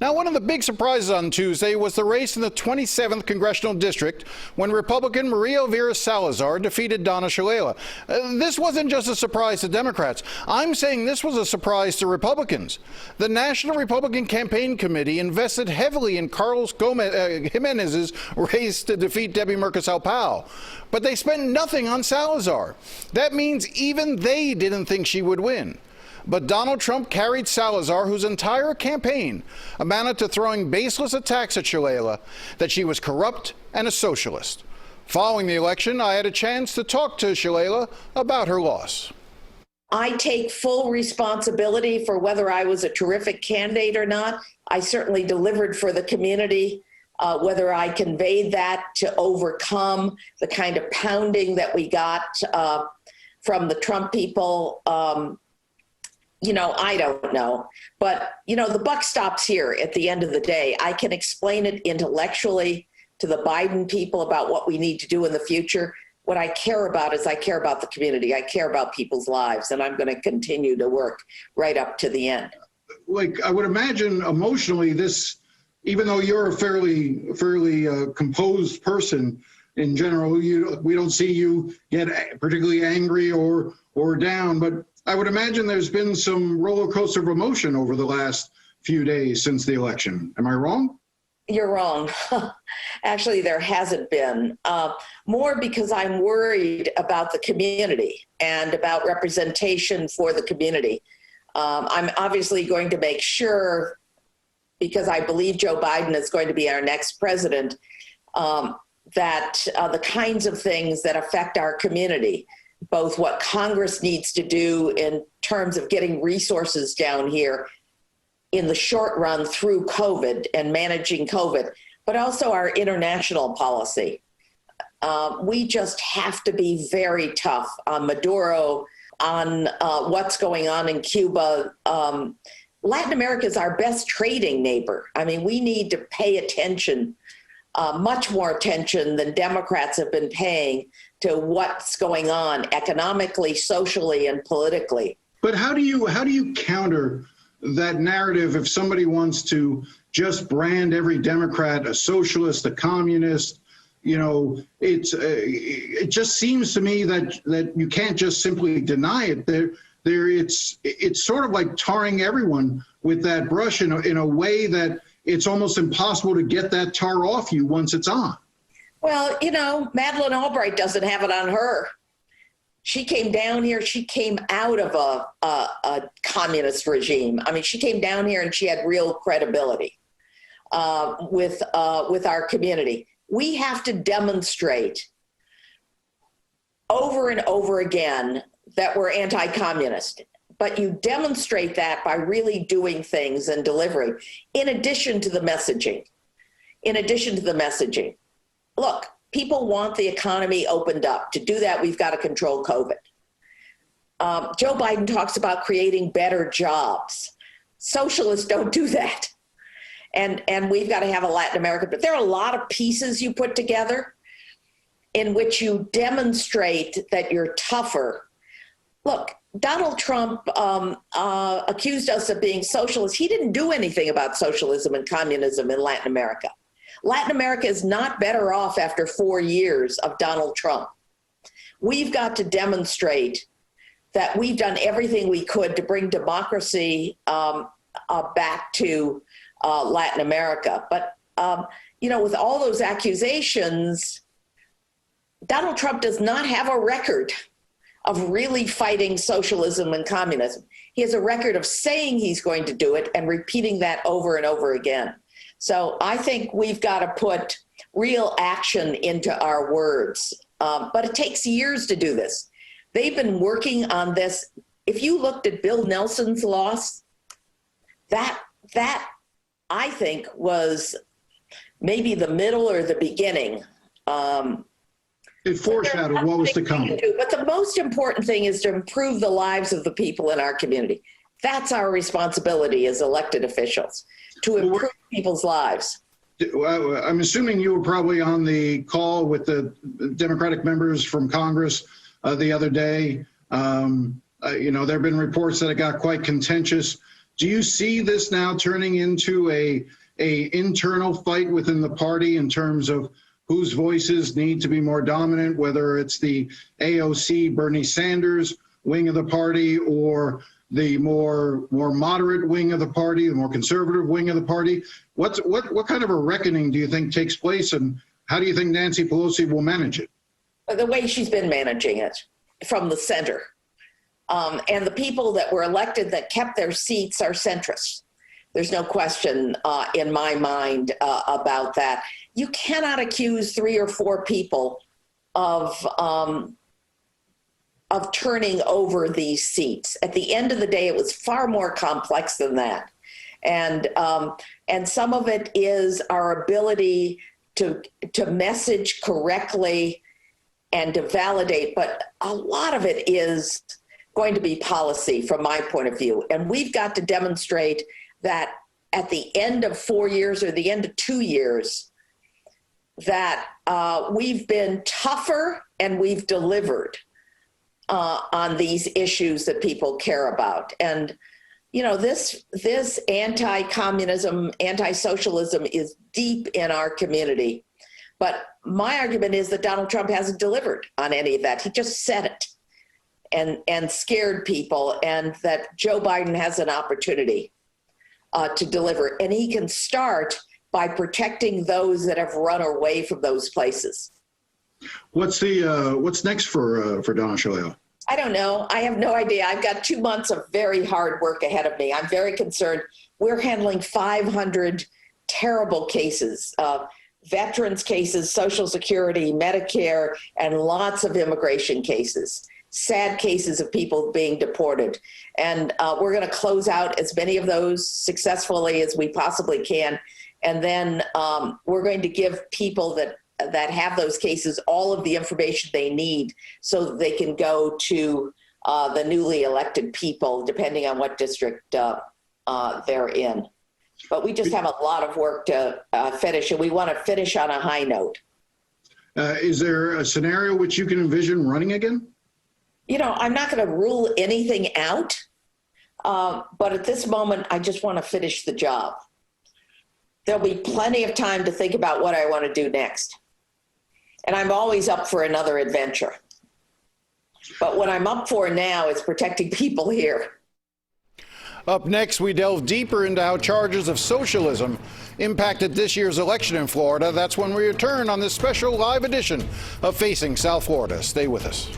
Now, one of the big surprises on Tuesday was the race in the 27th Congressional District when Republican Maria Elvira Salazar defeated Donna Shalala. This wasn't just a surprise to Democrats. I'm saying this was a surprise to Republicans. The National Republican Campaign Committee invested heavily in Carlos Jimenez's race to defeat Debbie Murkazalpao, but they spent nothing on Salazar. That means even they didn't think she would win. But Donald Trump carried Salazar, whose entire campaign amounted to throwing baseless attacks at Shalala, that she was corrupt and a socialist. Following the election, I had a chance to talk to Shalala about her loss. I take full responsibility for whether I was a terrific candidate or not. I certainly delivered for the community. Whether I conveyed that to overcome the kind of pounding that we got from the Trump people, I don't know. But, the buck stops here at the end of the day. I can explain it intellectually to the Biden people about what we need to do in the future. What I care about is I care about the community. I care about people's lives, and I'm going to continue to work right up to the end. I would imagine emotionally this, even though you're a fairly composed person in general, we don't see you get particularly angry or down, but I would imagine there's been some roller coaster of emotion over the last few days since the election. Am I wrong? You're wrong. Actually, there hasn't been. More because I'm worried about the community and about representation for the community. I'm obviously going to make sure, because I believe Joe Biden is going to be our next president, that the kinds of things that affect our community, both what Congress needs to do in terms of getting resources down here in the short run through COVID and managing COVID, but also our international policy. We just have to be very tough on Maduro, on what's going on in Cuba. Latin America is our best trading neighbor. I mean, we need to pay attention, much more attention than Democrats have been paying to what's going on economically, socially, and politically. But how do you counter that narrative if somebody wants to just brand every Democrat a socialist, a communist? It just seems to me that you can't just simply deny it. It's sort of like tarring everyone with that brush in a way that it's almost impossible to get that tar off you once it's on. Well, Madeleine Albright doesn't have it on her. She came down here. She came out of a communist regime. I mean, she came down here and she had real credibility with our community. We have to demonstrate over and over again that we're anti-communist. But you demonstrate that by really doing things and delivering, in addition to the messaging. Look, people want the economy opened up. To do that, we've got to control COVID. Joe Biden talks about creating better jobs. Socialists don't do that. And we've got to have a Latin America. But there are a lot of pieces you put together in which you demonstrate that you're tougher. Look, Donald Trump accused us of being socialists. He didn't do anything about socialism and communism in Latin America. Latin America is not better off after 4 years of Donald Trump. We've got to demonstrate that we've done everything we could to bring democracy back to Latin America. But, with all those accusations, Donald Trump does not have a record of really fighting socialism and communism. He has a record of saying he's going to do it and repeating that over and over again. So I think we've got to put real action into our words. But it takes years to do this. They've been working on this. If you looked at Bill Nelson's loss, that I think was maybe the middle or the beginning. It foreshadowed what was to come. But the most important thing is to improve the lives of the people in our community. That's our responsibility as elected officials, to improve people's lives. I'm assuming you were probably on the call with the Democratic members from Congress the other day. There have been reports that it got quite contentious. Do you see this now turning into a internal fight within the party in terms of whose voices need to be more dominant, whether it's the AOC Bernie Sanders wing of the party or the more moderate wing of the party, the more conservative wing of the party? What kind of a reckoning do you think takes place, and how do you think Nancy Pelosi will manage it? The way she's been managing it from the center. And the people that were elected that kept their seats are centrists. There's no question in my mind about that. You cannot accuse 3 or 4 people of turning over these seats. At the end of the day, it was far more complex than that. And some of it is our ability to message correctly and to validate, but a lot of it is going to be policy from my point of view. And we've got to demonstrate that at the end of 4 years or the end of 2 years, that we've been tougher and we've delivered on these issues that people care about. And, you know, this anti-communism, anti-socialism is deep in our community. But my argument is that Donald Trump hasn't delivered on any of that. He just said it and scared people, and that Joe Biden has an opportunity to deliver. And he can start by protecting those that have run away from those places. What's next for Donna Shalala? I don't know. I have no idea. I've got 2 months of very hard work ahead of me. I'm very concerned. We're handling 500 terrible cases, veterans cases, Social Security, Medicare, and lots of immigration cases, sad cases of people being deported. And we're going to close out as many of those successfully as we possibly can. And then we're going to give people that have those cases all of the information they need so that they can go to the newly elected people, depending on what district they're in. But we just have a lot of work to finish, and we want to finish on a high note. Is there a scenario which you can envision running again? You know, I'm not going to rule anything out, but at this moment, I just want to finish the job. There'll be plenty of time to think about what I want to do next. And I'm always up for another adventure. But what I'm up for now is protecting people here. Up next, we delve deeper into how charges of socialism impacted this year's election in Florida. That's when we return on this special live edition of Facing South Florida. Stay with us.